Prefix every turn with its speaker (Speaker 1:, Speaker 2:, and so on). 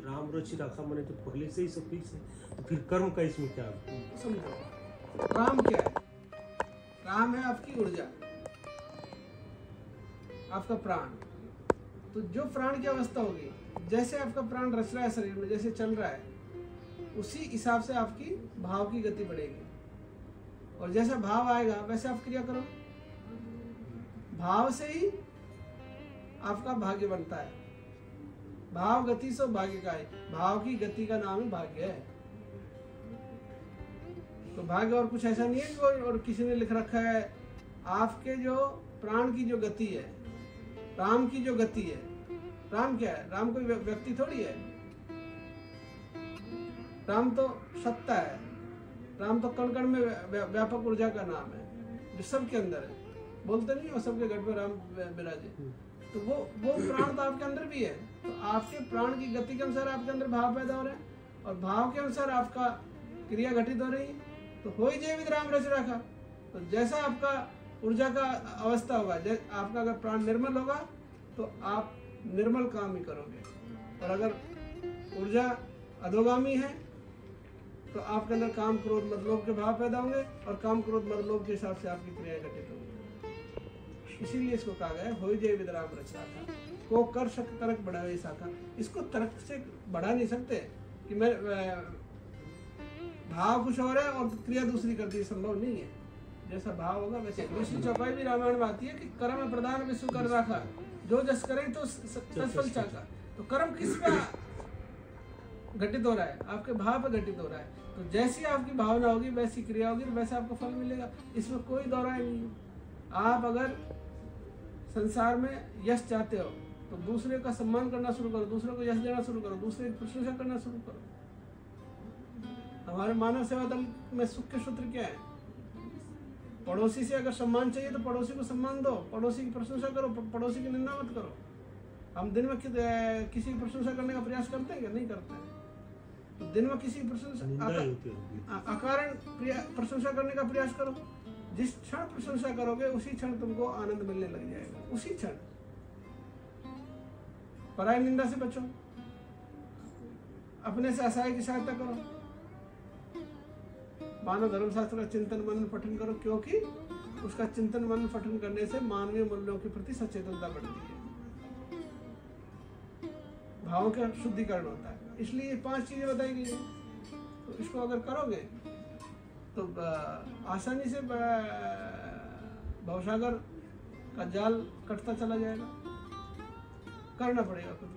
Speaker 1: राम रचि रखा मैंने तो पहले से ही सब फिक्स है, तो फिर कर्म का इसमें क्या?
Speaker 2: समझो राम क्या है? राम है आपकी ऊर्जा, आपका प्राण। तो जो प्राण की अवस्था होगी, जैसे आपका प्राण रच रहा है शरीर में, जैसे चल रहा है, उसी हिसाब से आपकी भाव की गति बढ़ेगी। और जैसा भाव आएगा वैसे आप क्रिया करो। भाव से ही आपका भाग्य बनता है। भाव गति सो भाग्य का है। भाव की गति का नाम ही भाग्य है। तो भाग्य और कुछ ऐसा नहीं है कि और किसी ने लिख रखा है। आपके जो प्राण की जो गति है, राम की जो गति है, राम क्या है? राम कोई व्यक्ति थोड़ी है। राम तो सत्ता है। राम तो कण कण में व्यापक ऊर्जा का नाम है, जो सबके अंदर है। बोलते नहीं हो सबके घट में राम विराजे। तो वो प्राण तो आपके अंदर भी है। तो आपके प्राण की गति के अनुसार आपके अंदर भाव पैदा हो रहे हैं, और भाव के अनुसार आपका क्रिया घटित हो रही है। तो हो ही जय विद राम रच रखा। तो जैसा आपका ऊर्जा का अवस्था होगा, आपका अगर प्राण निर्मल होगा तो आप निर्मल काम ही करोगे। और अगर ऊर्जा अधोगामी है तो आपके अंदर काम क्रोध मद लोभ के भाव पैदा होंगे, और काम क्रोध मद लोभ के हिसाब से आपकी क्रिया घटित होगी। इसीलिए इसको कहा गया हो जय विद राम रच रखा। को कर शक तर्क बढ़ावे शाखा। इसको तर्क से बढ़ा नहीं सकते कि मैं भाव कुछ और है और क्रिया दूसरी कर दी, संभव नहीं है। जैसा भाव होगा वैसे। दूसरी चौपाई भी रामायण में आती है कि कर्म प्रधान विश्व कर रखा, जो जस करें तो सफल चाका। तो कर्म किस पे घटित हो रहा है? आपके भाव पे घटित हो रहा है। तो जैसी आपकी भावना होगी वैसी क्रिया होगी, वैसा आपको फल मिलेगा। इसमें कोई दौराई नहीं है। आप अगर संसार में यश चाहते हो तो दूसरे का सम्मान करना शुरू करो, दूसरे को यश देना शुरू करो, दूसरे की प्रशंसा करना शुरू करो। हमारे मानव सेवा दल में सुख के सूत्र क्या है? पड़ोसी से अगर सम्मान चाहिए तो पड़ोसी को सम्मान दो, पड़ोसी की प्रशंसा करो, पड़ोसी की निंदा मत करो। हम दिन में किसी की प्रशंसा करने का प्रयास करते हैं क्या? नहीं करते हैं। तो दिन में किसी की प्रशंसा अकारण प्रशंसा करने का प्रयास करो। जिस क्षण प्रशंसा करोगे उसी क्षण तुमको आनंद मिलने लग जाएगा, उसी क्षण। पराई निंदा से बचो, अपने से असहाय की सहायता करो। मानव धर्मशास्त्र का चिंतन मनन पठन करो, क्योंकि उसका चिंतन मनन पठन करने से मानवीय मूल्यों के प्रति सचेतनता बढ़ती है, भावों का शुद्धिकरण होता है। इसलिए 5 चीजें बताई गई हैं। तो इसको अगर करोगे तो आसानी से भवसागर का जाल कटता चला जाएगा। करना पड़ेगा कुछ।